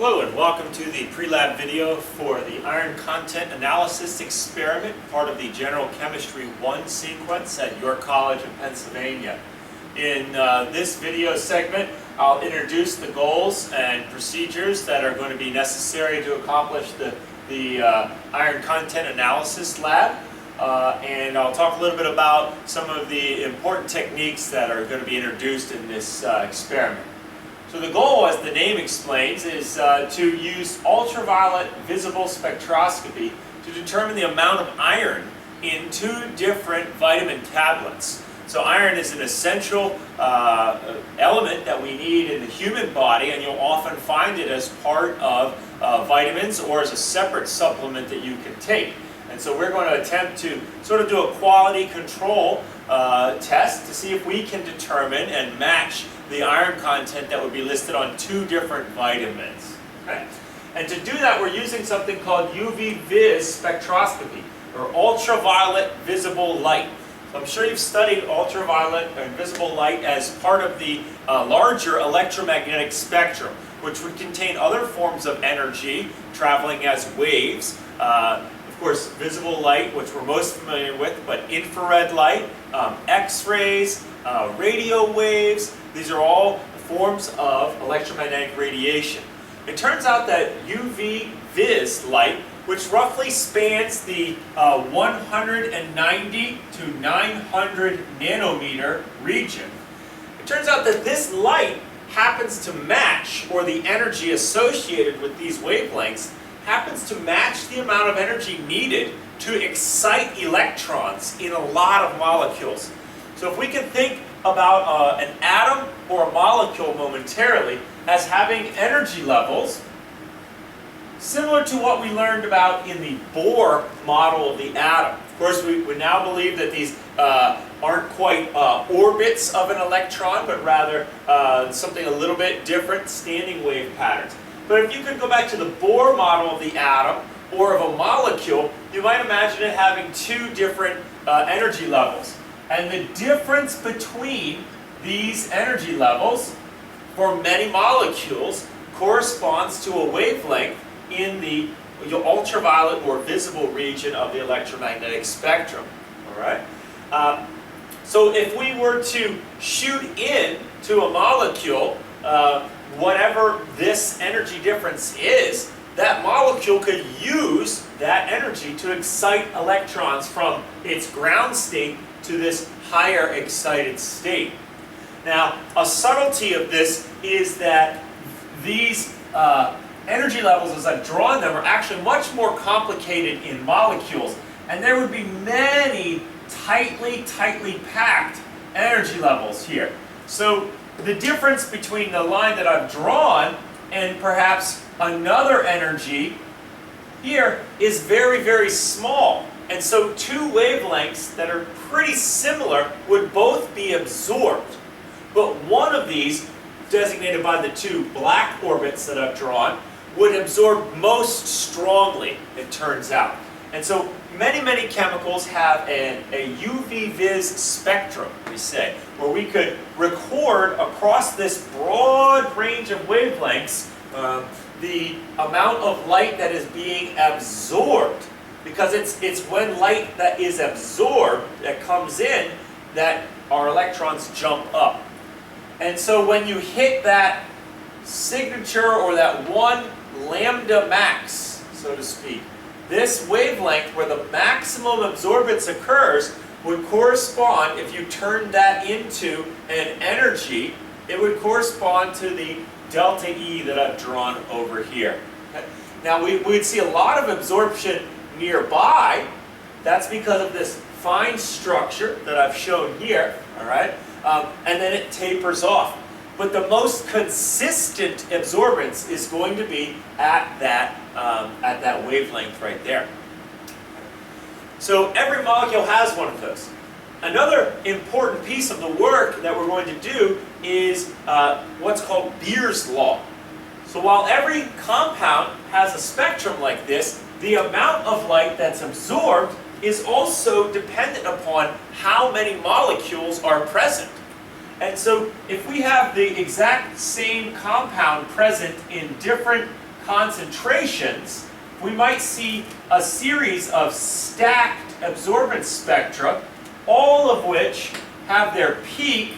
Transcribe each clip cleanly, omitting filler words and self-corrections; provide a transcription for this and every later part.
Hello and welcome to the pre-lab video for the iron content analysis experiment, part of the General Chemistry 1 sequence at York College in Pennsylvania. In this video segment, I'll introduce the goals and procedures that are going to be necessary to accomplish the iron content analysis lab. And I'll talk a little bit about some of the important techniques that are going to be introduced in this experiment. So the goal, as the name explains, is to use ultraviolet visible spectroscopy to determine the amount of iron in 2 different vitamin tablets. So iron is an essential element that we need in the human body, and you'll often find it as part of vitamins or as a separate supplement that you can take. And so we're going to attempt to sort of do a quality control test to see if we can determine and match the iron content that would be listed on 2 different vitamins. Okay? And to do that, we're using something called UV-vis spectroscopy, or ultraviolet visible light. So I'm sure you've studied ultraviolet and visible light as part of the larger electromagnetic spectrum, which would contain other forms of energy traveling as waves. Of course, visible light, which we're most familiar with, but infrared light, X-rays, radio waves, these are all forms of electromagnetic radiation. It turns out that UV-vis light, which roughly spans the 190 to 900 nanometer region, it turns out that this light happens to match, or the energy associated with these wavelengths happens to match the amount of energy needed to excite electrons in a lot of molecules. So if we can think about an atom or a molecule momentarily as having energy levels similar to what we learned about in the Bohr model of the atom. Of course, we now believe that these aren't quite orbits of an electron, but rather something a little bit different, standing wave patterns. But if you could go back to the Bohr model of the atom or of a molecule, you might imagine it having 2 different energy levels. And the difference between these energy levels for many molecules corresponds to a wavelength in the ultraviolet or visible region of the electromagnetic spectrum. All right? So if we were to shoot into a molecule, whatever this energy difference is, that molecule could use that energy to excite electrons from its ground state to this higher excited state. Now, a subtlety of this is that these energy levels, as I've drawn them, are actually much more complicated in molecules, and there would be many tightly packed energy levels here. So the difference between the line that I've drawn and perhaps another energy here is very, very small. And so 2 wavelengths that are pretty similar would both be absorbed. But one of these, designated by the 2 black orbits that I've drawn, would absorb most strongly, it turns out. And so many chemicals have a UV-vis spectrum, we say, where we could record across this broad range of wavelengths the amount of light that is being absorbed. Because it's when light that is absorbed, that comes in, that our electrons jump up. And so when you hit that signature, or that 1 lambda max, so to speak, this wavelength where the maximum absorbance occurs would correspond, if you turn that into an energy, it would correspond to the delta E that I've drawn over here. Okay? Now we'd see a lot of absorption nearby. That's because of this fine structure that I've shown here, all right? And then it tapers off. But the most consistent absorbance is going to be at that wavelength right there. So every molecule has one of those. Another important piece of the work that we're going to do is what's called Beer's law. So while every compound has a spectrum like this, the amount of light that's absorbed is also dependent upon how many molecules are present. And so if we have the exact same compound present in different concentrations, we might see a series of stacked absorbance spectra, all of which have their peak,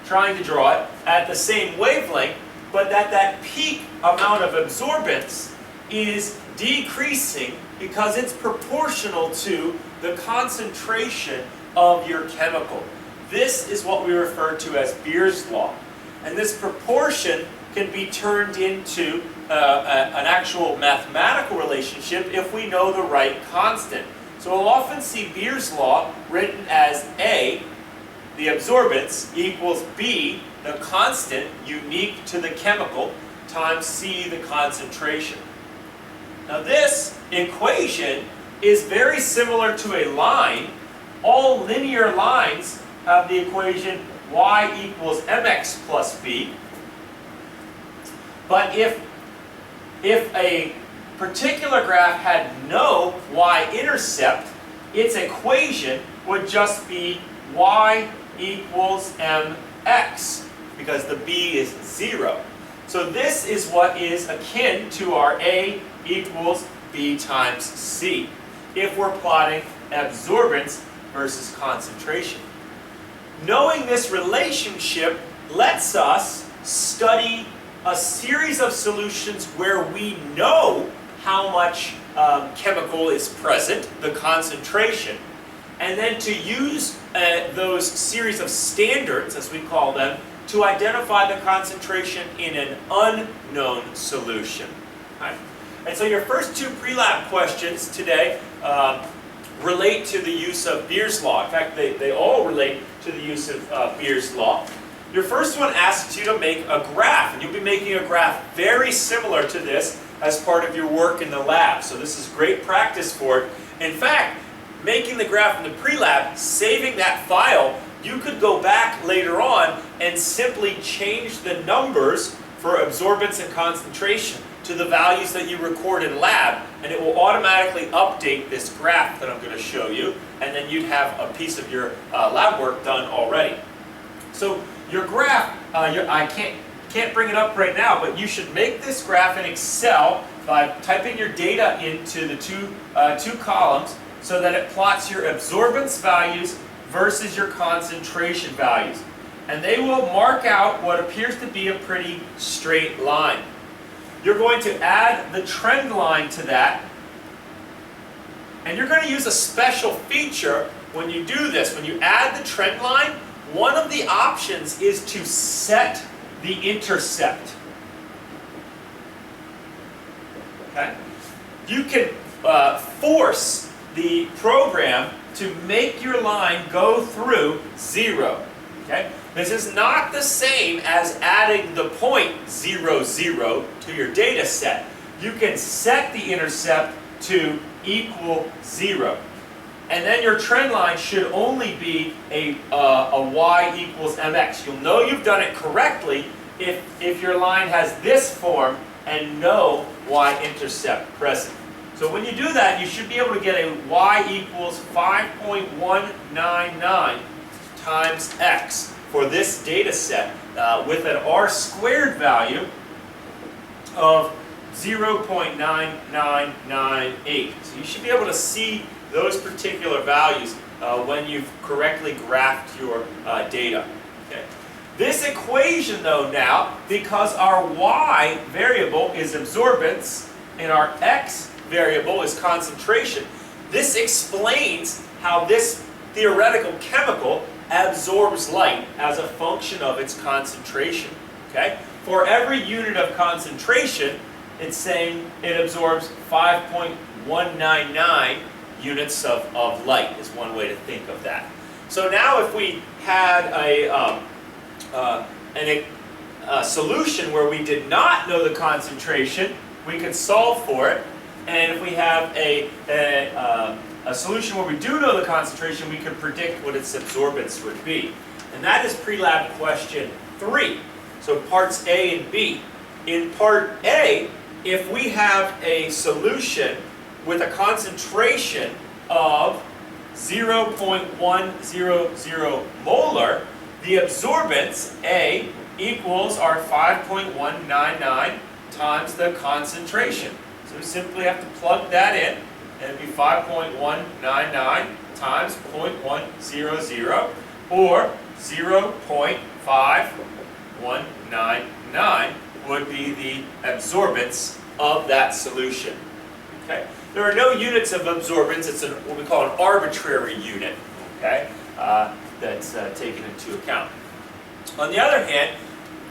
trying to draw it, at the same wavelength, but that peak amount of absorbance is decreasing because it's proportional to the concentration of your chemical. This is what we refer to as Beer's law. And this proportion can be turned into an actual mathematical relationship if we know the right constant. So we'll often see Beer's law written as A, the absorbance, equals B, the constant unique to the chemical, times C, the concentration. Now this equation is very similar to a line. All linear lines have the equation y equals mx plus b. But if a particular graph had no y-intercept, its equation would just be y equals mx, because the b is 0. So this is what is akin to our A equals B times C, if we're plotting absorbance versus concentration. Knowing this relationship lets us study a series of solutions where we know how much chemical is present, the concentration, and then to use those series of standards, as we call them, to identify the concentration in an unknown solution. Right? And so your first two pre-lab questions today relate to the use of Beer's law. In fact, they all relate to the use of Beer's law. Your first one asks you to make a graph, and you'll be making a graph very similar to this as part of your work in the lab. So this is great practice for it. In fact, making the graph in the pre-lab, saving that file, you could go back later on and simply change the numbers for absorbance and concentration to the values that you record in lab, and it will automatically update this graph that I'm going to show you, and then you'd have a piece of your lab work done already. So your graph, I can't bring it up right now, but you should make this graph in Excel by typing your data into the two columns so that it plots your absorbance values versus your concentration values. And they will mark out what appears to be a pretty straight line. You're going to add the trend line to that, and you're going to use a special feature when you do this. When you add the trend line, one of the options is to set the intercept. Okay? You can force the program to make your line go through 0. Okay? This is not the same as adding the point 0, 0 to your data set. You can set the intercept to equal 0. And then your trend line should only be a y equals mx. You'll know you've done it correctly if your line has this form and no y-intercept present. So when you do that, you should be able to get a y equals 5.199 times x for this data set with an r squared value of 0.9998. So you should be able to see those particular values when you've correctly graphed your data. Okay. This equation, though, now, because our y variable is absorbance and our x variable is concentration, this explains how this theoretical chemical absorbs light as a function of its concentration. Okay? For every unit of concentration, it's saying it absorbs 5.199 units of light is one way to think of that. So now if we had a solution where we did not know the concentration, we could solve for it. And if we have a solution where we do know the concentration, we can predict what its absorbance would be. And that is PreLab question 3. So parts A and B. In part A, if we have a solution with a concentration of 0.100 molar, the absorbance, A, equals our 5.199 times the concentration. So we simply have to plug that in, and it'd be 5.199 times 0.100, or 0.5199 would be the absorbance of that solution. Okay? There are no units of absorbance. It's what we call an arbitrary unit, okay, that's taken into account. On the other hand,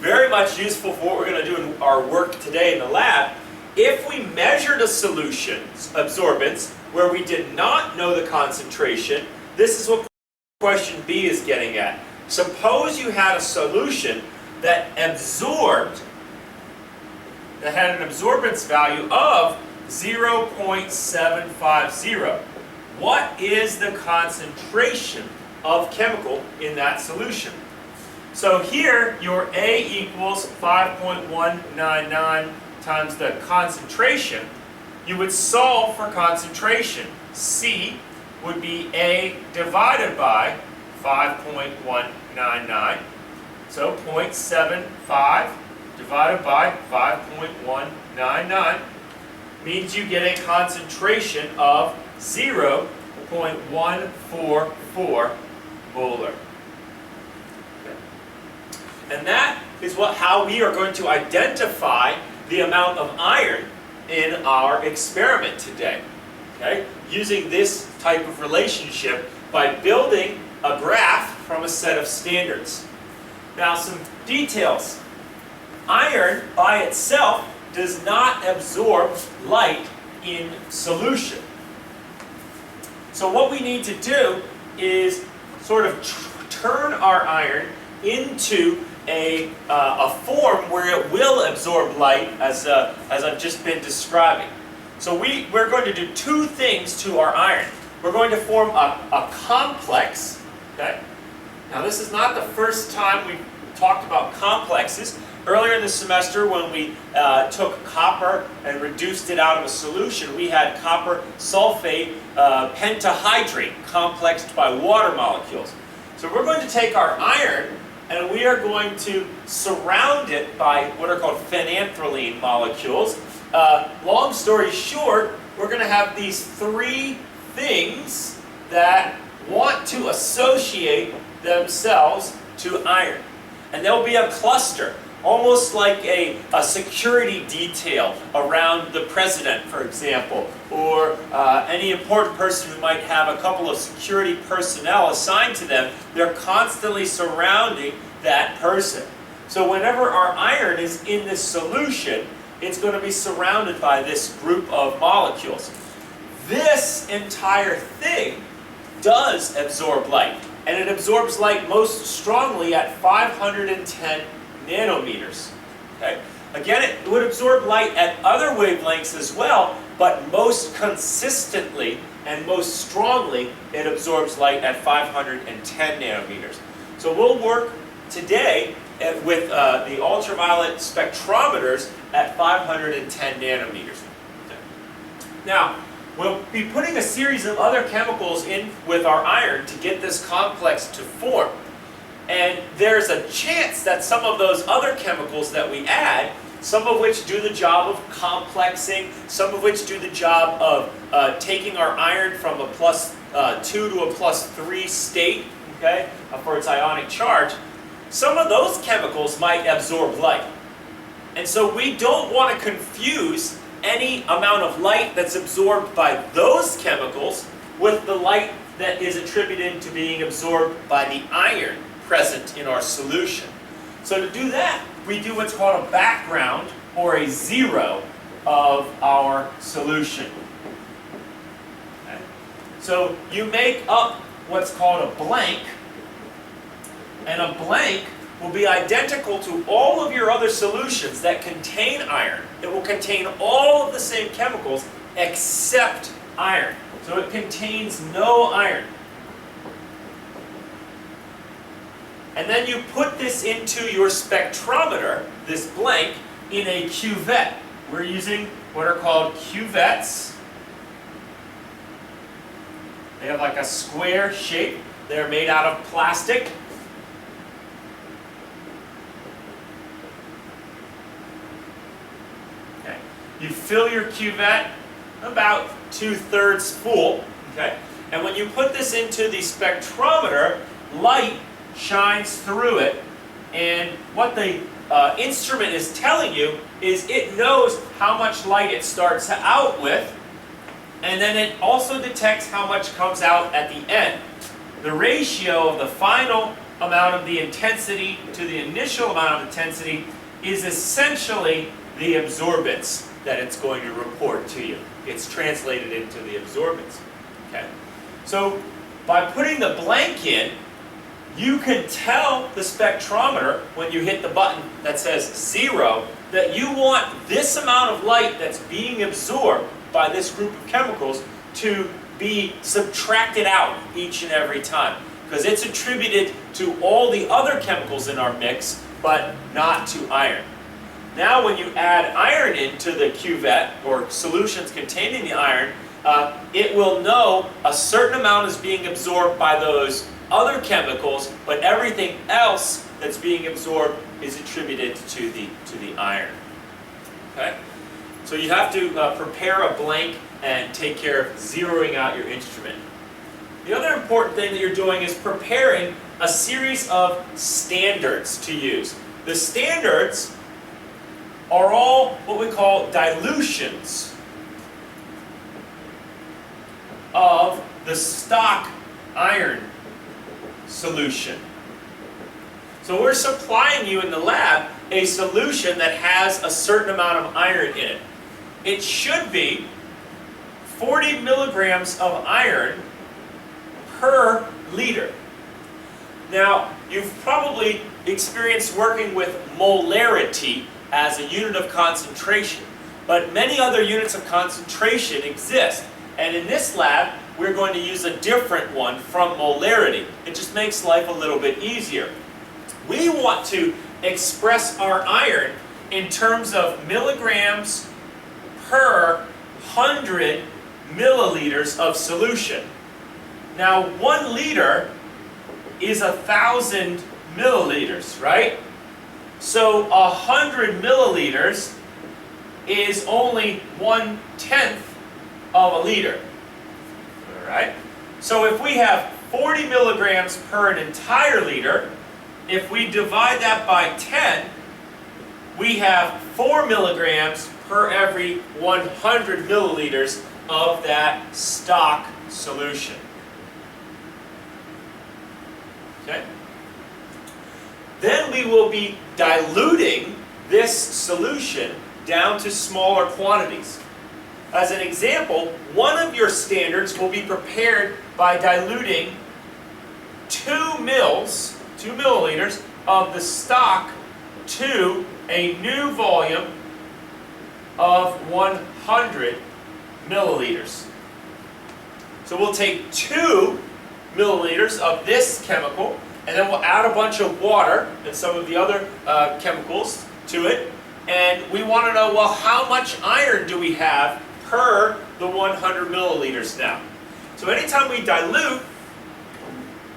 very much useful for what we're going to do in our work today in the lab, if we measured a solution's absorbance where we did not know the concentration, this is what question B is getting at. Suppose you had a solution that absorbed, that had an absorbance value of 0.750. What is the concentration of chemical in that solution? So here, your A equals 5.199 times the concentration. You would solve for concentration. C would be A divided by 5.199. So 0.75 divided by 5.199 means you get a concentration of 0.144 molar. And that is how we are going to identify the amount of iron in our experiment today. Okay? Using this type of relationship by building a graph from a set of standards. Now some details. Iron by itself does not absorb light in solution. So what we need to do is sort of turn our iron into a form where it will absorb light, as I've just been describing. So we're going to do two things to our iron. We're going to form a complex. Okay? Now this is not the first time we've talked about complexes. Earlier in the semester, when we took copper and reduced it out of a solution, we had copper sulfate pentahydrate complexed by water molecules. So we're going to take our iron and we are going to surround it by what are called phenanthroline molecules. Long story short, we're going to have these three things that want to associate themselves to iron. And there'll be a cluster, almost like a security detail around the president, for example, or any important person who might have a couple of security personnel assigned to them. They're constantly surrounding that person. So whenever our iron is in this solution, it's going to be surrounded by this group of molecules. This entire thing does absorb light, and it absorbs light most strongly at 510 nanometers. Okay? Again, it would absorb light at other wavelengths as well, but most consistently and most strongly it absorbs light at 510 nanometers. So we'll work today with the ultraviolet spectrometers at 510 nanometers. Okay. Now, we'll be putting a series of other chemicals in with our iron to get this complex to form. And there's a chance that some of those other chemicals that we add, some of which do the job of complexing, some of which do the job of taking our iron from a +2 to a +3 state, okay, for its ionic charge, some of those chemicals might absorb light. And so we don't want to confuse any amount of light that's absorbed by those chemicals with the light that is attributed to being absorbed by the iron present in our solution. So to do that, we do what's called a background or a zero of our solution. Okay. So you make up what's called a blank, and a blank will be identical to all of your other solutions that contain iron. It will contain all of the same chemicals except iron. So it contains no iron. And then you put this into your spectrometer, this blank, in a cuvette. We're using what are called cuvettes. They have like a square shape. They're made out of plastic. You fill your cuvette about 2/3 full, okay? And when you put this into the spectrometer, light shines through it, and what the instrument is telling you is it knows how much light it starts out with, and then it also detects how much comes out at the end. The ratio of the final amount of the intensity to the initial amount of intensity is essentially the absorbance that it's going to report to you. It's translated into the absorbance. Okay? So by putting the blank in, you can tell the spectrometer when you hit the button that says 0 that you want this amount of light that's being absorbed by this group of chemicals to be subtracted out each and every time, because it's attributed to all the other chemicals in our mix but not to iron. Now when you add iron into the cuvette, or solutions containing the iron, it will know a certain amount is being absorbed by those other chemicals, but everything else that's being absorbed is attributed to the iron. Okay? So you have to prepare a blank and take care of zeroing out your instrument. The other important thing that you're doing is preparing a series of standards to use. The standards are all what we call dilutions of the stock iron solution. So we're supplying you in the lab a solution that has a certain amount of iron in it. It should be 40 milligrams of iron per liter. Now, you've probably experienced working with molarity as a unit of concentration, but many other units of concentration exist. And in this lab, we're going to use a different one from molarity. It just makes life a little bit easier. We want to express our iron in terms of milligrams per 100 milliliters of solution. Now, 1 liter is 1,000 milliliters, right? So 100 milliliters is only 1/10 of a liter. All right? So if we have 40 milligrams per an entire liter, if we divide that by 10, we have 4 milligrams per every 100 milliliters of that stock solution. Okay? Then we will be diluting this solution down to smaller quantities. As an example, one of your standards will be prepared by diluting 2 milliliters of the stock to a new volume of 100 milliliters. So we'll take 2 milliliters of this chemical, and then we'll add a bunch of water and some of the other chemicals to it. And we want to know, well, how much iron do we have per the 100 milliliters now? So anytime we dilute,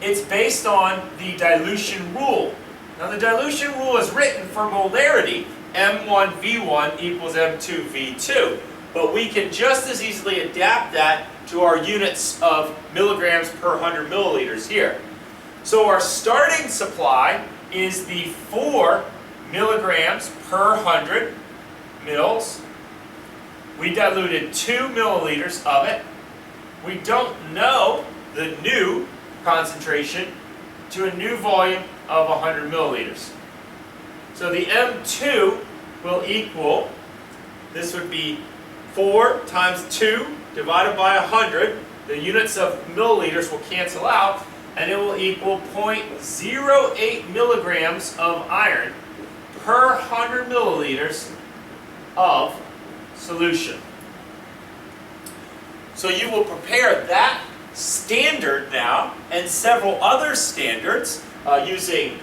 it's based on the dilution rule. Now the dilution rule is written for molarity, M1V1 equals M2V2. But we can just as easily adapt that to our units of milligrams per 100 milliliters here. So our starting supply is the 4 milligrams per 100 mils. We diluted 2 milliliters of it. We don't know the new concentration to a new volume of 100 milliliters. So the M2 will equal, this would be 4 times 2 divided by 100. The units of milliliters will cancel out, and it will equal 0.08 milligrams of iron per 100 milliliters of solution. So you will prepare that standard now and several other standards using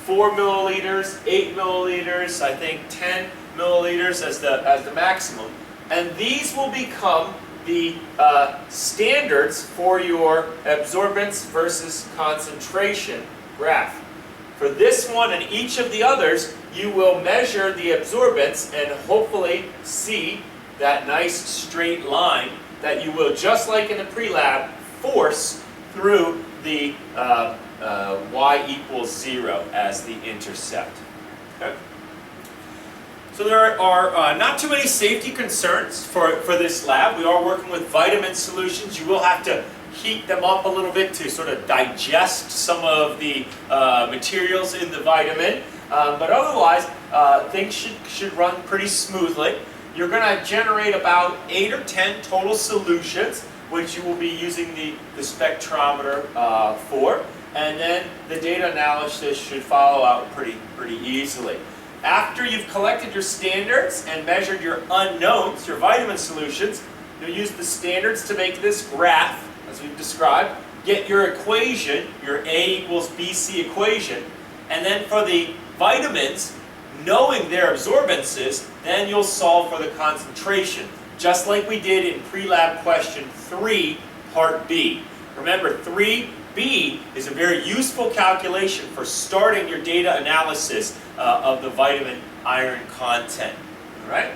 4 milliliters, 8 milliliters, I think 10 milliliters as the maximum. And these will become the standards for your absorbance versus concentration graph. For this one and each of the others, you will measure the absorbance and hopefully see that nice straight line that you will, just like in the pre-lab, force through the y equals 0 as the intercept. Okay? So there are not too many safety concerns for this lab. We are working with vitamin solutions. You will have to heat them up a little bit to sort of digest some of the materials in the vitamin. But otherwise, things should run pretty smoothly. You're going to generate about 8 or 10 total solutions, which you will be using the spectrometer for. And then the data analysis should follow out pretty easily. After you've collected your standards and measured your unknowns, your vitamin solutions, you'll use the standards to make this graph, as we've described, get your equation, your A equals BC equation, and then for the vitamins, knowing their absorbances, then you'll solve for the concentration, just like we did in PreLab question 3, part B. Remember, 3B is a very useful calculation for starting your data analysis of the vitamin iron content. All right?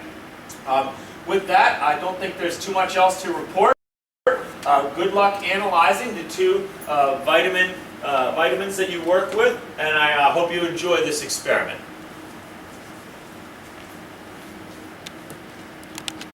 With that, I don't think there's too much else to report. Good luck analyzing the two vitamins that you work with, and I hope you enjoy this experiment.